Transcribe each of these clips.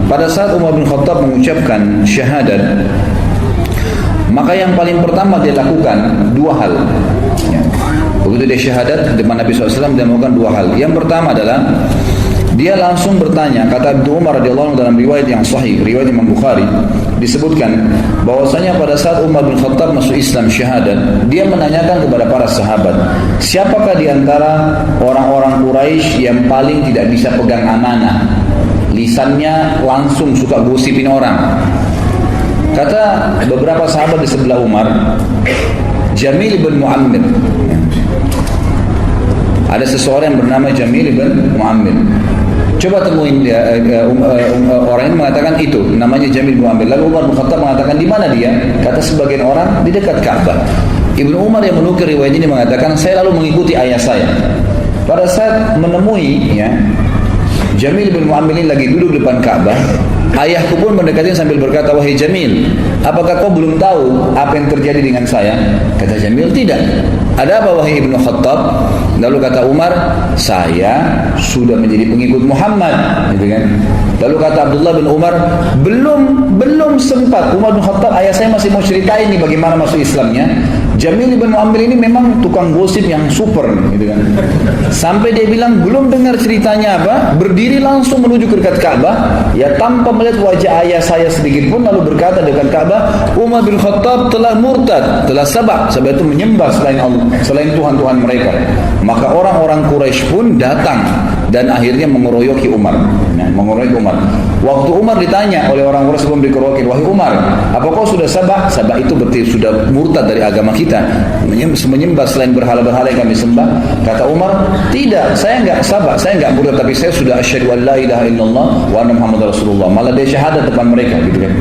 pada saat Umar bin Khattab mengucapkan syahadat, maka yang paling pertama dia lakukan dua hal. Ya. Begitu dia syahadat di depan Nabi SAW, dia melakukan dua hal. Yang pertama adalah dia langsung bertanya. Kata Ibnu Umar radhiyallahu anhu dalam riwayat yang sahih, riwayat Imam Bukhari, disebutkan bahwasanya pada saat Umar bin Khattab masuk Islam syahadat, dia menanyakan kepada para sahabat, siapakah di antara orang-orang Quraisy yang paling tidak bisa pegang amanah, lisannya langsung suka gosipin orang. Kata beberapa sahabat di sebelah Umar, Jamil bin Mu'ammir. Ada seseorang yang bernama Jamil bin Mu'ammir. Coba temuin dia, orang ini mengatakan itu namanya Jamil bin Mu'ammir. Lalu Umar bin Khattab mengatakan di mana dia? Kata sebagian orang di dekat Ka'bah. Ibnu Umar yang menukil riwayat ini mengatakan, saya lalu mengikuti ayah saya. Pada saat menemui ya, Jamil bin Mu'ammir ini lagi duduk depan Ka'bah, ayahku pun mendekati sambil berkata, wahai Jamil, apakah kau belum tahu apa yang terjadi dengan saya? Kata Jamil, tidak. Ada apa wahai Ibnu Khattab? Lalu kata Umar, saya sudah menjadi pengikut Muhammad, gitu kan? Lalu kata Abdullah bin Umar, belum sempat Umar bin Khattab, ayah saya masih mau ceritain nih bagaimana masuk Islamnya. Jamil bin Mu'ammir ini memang tukang gosip yang super, gitu kan? Sampai dia bilang belum dengar ceritanya apa, berdiri langsung menuju ke dekat Ka'bah, ya tanpa melihat wajah ayah saya sedikit pun, lalu berkata dekat Ka'bah, Umar bin Khattab telah murtad, telah sabak itu menyembah selain Allah, selain Tuhan-Tuhan mereka. Maka orang-orang Quraisy pun datang dan akhirnya mengeroyoki Umar. Mengeroyoki Umar. Waktu Umar ditanya oleh orang Quraisy sebelum dikeroyoki, wahai Umar, apa kau sudah sabak? Sabak itu berarti sudah murtad dari agama kita, menyembah selain berhala-berhala yang kami sembah. Kata Umar, tidak, saya enggak sabak, saya enggak murtad, tapi saya sudah asyhadu an la ilaha illallah wa anna Muhammadar Rasulullah. Malah dia syahadat depan mereka, gitu kan.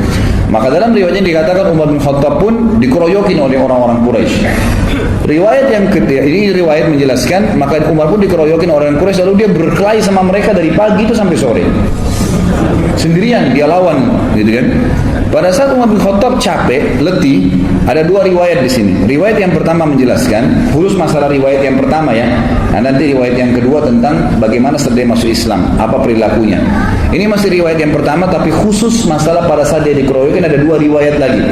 Maka dalam riwayatnya dikatakan Umar bin Khattab pun dikeroyokin oleh orang-orang Quraisy. Riwayat yang ketiga, ini riwayat menjelaskan, maka Umar pun dikeroyokin orang Quraisy, lalu dia berkelahi sama mereka dari pagi itu sampai sore. Sendirian dia lawan, gitu kan. Pada saat Umar bin Khattab capek, letih, ada dua riwayat di sini. Riwayat yang pertama menjelaskan, khusus masalah riwayat yang pertama ya. Nah, nanti riwayat yang kedua tentang bagaimana setelah dia masuk Islam, apa perilakunya. Ini masih riwayat yang pertama, tapi khusus masalah pada saat dia dikeroyokin ada dua riwayat lagi.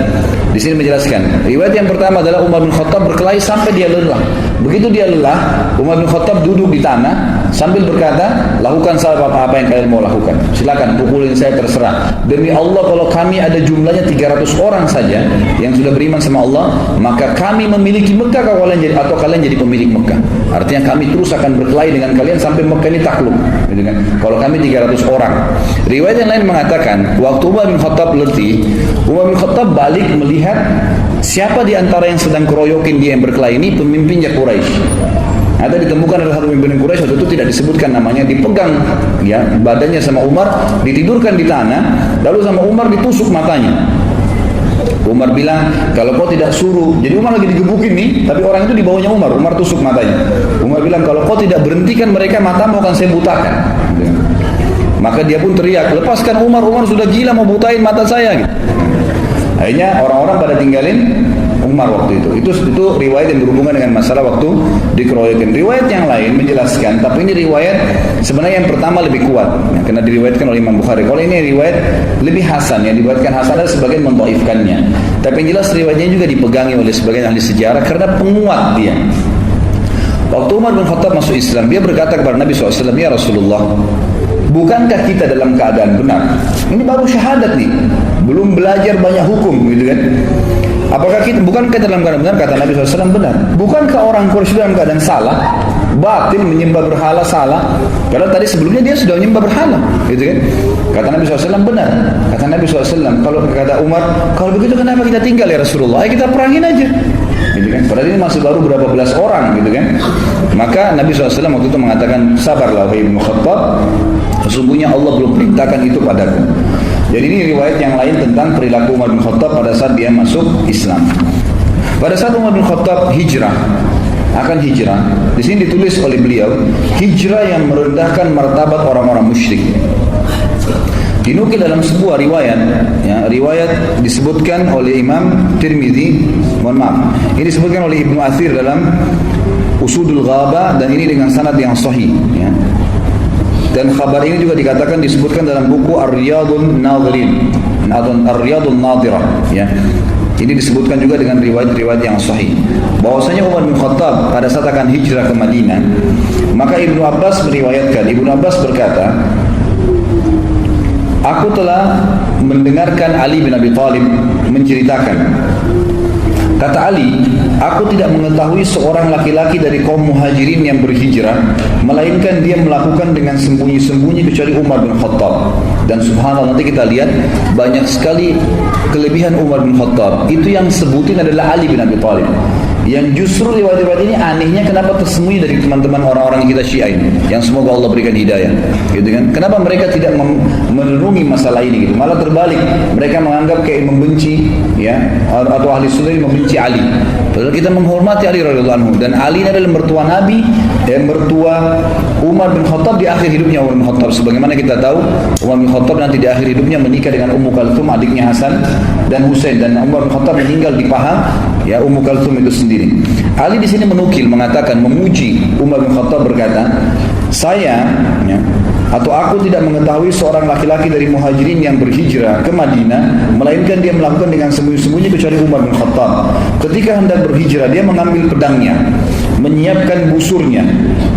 Di sini menjelaskan. Riwayat yang pertama adalah Umar bin Khattab berkelahi sampai dia lelah. Begitu dia lelah, Umar bin Khattab duduk di tanah sambil berkata, lakukan apa yang kalian mau lakukan. Silakan pukulin saya, terserah. Demi Allah, kalau kami ada jumlahnya 300 orang saja yang sudah beriman sama Allah, maka kami memiliki Mekah atau kalian jadi pemilik Mekah. Artinya kami terus akan berkelahi dengan kalian sampai Mekah ini takluk. Kalau kami 300 orang. Riwayat yang lain mengatakan, waktu Umar bin Khattab letih, Umar bin Khattab balik melihat siapa di antara yang sedang keroyokin dia yang berkelahi ini, pemimpinnya Quraisy. Ada ditemukan ada satu pemimpin Quraisy, waktu itu tidak disebutkan namanya, dipegang ya badannya sama Umar, ditidurkan di tanah, lalu sama Umar ditusuk matanya. Umar bilang, kalau kau tidak suruh, jadi Umar lagi digebukin nih, tapi orang itu di bawahnya Umar tusuk matanya. Umar bilang, kalau kau tidak berhentikan mereka, matamu akan saya butakan. Maka dia pun teriak, lepaskan Umar sudah gila mau butain mata saya. Akhirnya orang-orang pada tinggalin Umar waktu itu. Itu riwayat yang berhubungan dengan masalah waktu dikeroyokin. Riwayat yang lain menjelaskan, tapi ini riwayat sebenarnya yang pertama lebih kuat, ya, karena diriwayatkan oleh Imam Bukhari. Kalau ini riwayat lebih hasan, yang diriwayatkan hasan ada sebagian mendhaifkannya. Tapi yang jelas riwayatnya juga dipegangi oleh sebagian ahli sejarah karena penguat dia. Waktu Umar bin Khattab masuk Islam, dia berkata kepada Nabi SAW, ya Rasulullah, bukankah kita dalam keadaan benar? Ini baru syahadat nih, belum belajar banyak hukum, gitu kan? Apakah kita, bukankah dalam keadaan benar? Kata Nabi SAW, benar. Bukankah orang Quraisy dalam keadaan salah, batil, menyembah berhala, salah? Karena tadi sebelumnya dia sudah menyembah berhala, gitu kan? Kata Nabi SAW, benar. Kata Nabi SAW, kalau kata Umar, kalau begitu kenapa kita tinggal ya Rasulullah? Ayo kita perangin aja, gitu kan? Padahal ini masih baru berapa belas orang, gitu kan? Maka Nabi SAW waktu itu mengatakan, sabarlah wahai Ibnu Khattab, sesungguhnya Allah belum perintahkan itu padaku. Jadi ini riwayat yang lain tentang perilaku Umar bin Khattab pada saat dia masuk Islam. Pada saat Umar bin Khattab akan hijrah, di sini ditulis oleh beliau, hijrah yang merendahkan martabat orang-orang musyrik. Dinukil dalam sebuah riwayat, ya, riwayat disebutkan oleh Imam Tirmidzi, ini disebutkan oleh Ibnu Athir dalam Usudul Ghaba, dan ini dengan sanad yang sahih, ya. Dan khabar ini juga disebutkan dalam buku Ar-Riyadun Nadhirin atau Ar-Riyadun Nadhirah, ya. Ini disebutkan juga dengan riwayat-riwayat yang sahih bahwasanya Umar bin Khattab pada saat akan hijrah ke Madinah, maka Ibnu Abbas meriwayatkan, Ibnu Abbas berkata, aku telah mendengarkan Ali bin Abi Thalib menceritakan. Kata Ali, aku tidak mengetahui seorang laki-laki dari kaum muhajirin yang berhijrah, melainkan dia melakukan dengan sembunyi-sembunyi kecuali Umar bin Khattab. Dan subhanallah, nanti kita lihat banyak sekali kelebihan Umar bin Khattab. Itu yang sebutin adalah Ali bin Abi Thalib. Yang justru riwayat-riwayat ini anehnya kenapa tersembunyi dari teman-teman orang-orang yang kita Syiah ini, yang semoga Allah berikan hidayah, gitu kan? Kenapa mereka tidak menenungi masalah ini gitu? Malah terbalik, mereka menganggap kayak membenci, ya, atau ahli sunnah membenci Ali. Padahal kita menghormati Ali radhiyallahu anhu, dan Ali ini adalah mertua Nabi, mertua Umar bin Khattab di akhir hidupnya. Umar bin Khattab, sebagaimana kita tahu, Umar bin Khattab nanti di akhir hidupnya menikah dengan Ummu Kalthum, adiknya Hasan dan Husain, dan Umar bin Khattab meninggal di paha, ya, Ummu Kalthum itu sendiri. Ali di sini menukil, mengatakan, memuji Umar bin Khattab, berkata, saya, ya, atau aku tidak mengetahui seorang laki-laki dari muhajirin yang berhijrah ke Madinah, melainkan dia melakukan dengan sembunyi-sembunyi kecuali Umar bin Khattab. Ketika hendak berhijrah, dia mengambil pedangnya, menyiapkan busurnya,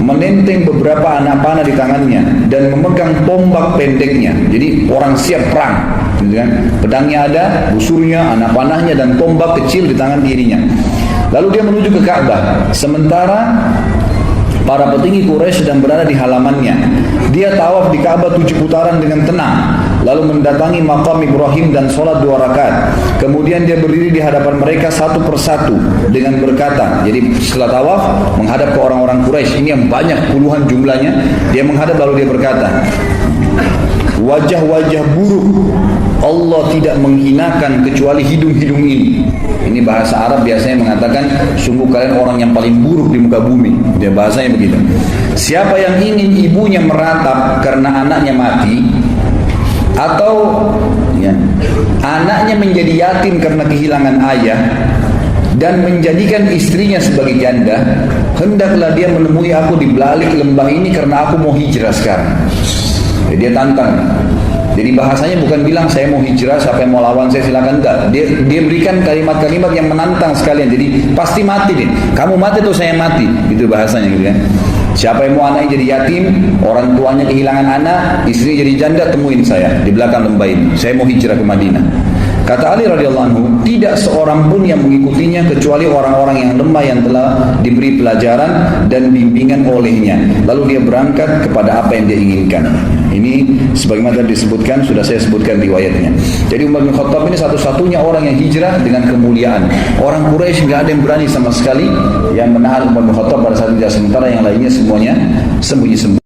menenteng beberapa anak panah di tangannya, dan memegang tombak pendeknya. Jadi orang siap perang, gitu kan? Pedangnya ada, busurnya, anak panahnya, dan tombak kecil di tangan dirinya. Lalu dia menuju ke Ka'bah, sementara para petinggi Quraisy sedang berada di halamannya. Dia tawaf di Ka'bah 7 putaran dengan tenang, lalu mendatangi makam Ibrahim dan sholat 2 rakaat. Kemudian dia berdiri di hadapan mereka satu persatu dengan berkata, jadi setelah tawaf menghadap ke orang-orang Quraisy, ini yang banyak puluhan jumlahnya, dia menghadap lalu dia berkata, wajah-wajah buruk Allah tidak menghinakan kecuali hidung-hidung ini. Ini bahasa Arab biasanya mengatakan, sungguh kalian orang yang paling buruk di muka bumi. Dia bahasanya begitu. Siapa yang ingin ibunya meratap karena anaknya mati, atau, ya, anaknya menjadi yatim karena kehilangan ayah, dan menjadikan istrinya sebagai janda, hendaklah dia menemui aku di balik lembah ini karena aku mau hijrah sekarang. Jadi dia tantang. Jadi bahasanya bukan bilang saya mau hijrah, siapa yang mau lawan saya silakan, enggak. Dia berikan kalimat-kalimat yang menantang sekalian. Jadi pasti mati deh. Kamu mati atau saya mati. Gitu bahasanya gitu ya. Siapa yang mau anaknya jadi yatim, orang tuanya kehilangan anak, istrinya jadi janda, temuin saya di belakang lembah ini. Saya mau hijrah ke Madinah. Kata Ali radhiyallahu anhu, tidak seorang pun yang mengikutinya kecuali orang-orang yang lemah yang telah diberi pelajaran dan bimbingan olehnya. Lalu dia berangkat kepada apa yang dia inginkan. Ini sebagaimana disebutkan, sudah saya sebutkan riwayatnya. Jadi Umar bin Khattab ini satu-satunya orang yang hijrah dengan kemuliaan. Orang Quraisy nggak ada yang berani sama sekali yang menahan Umar bin Khattab pada saat hijrah, sementara yang lainnya semuanya sembunyi-sembunyi.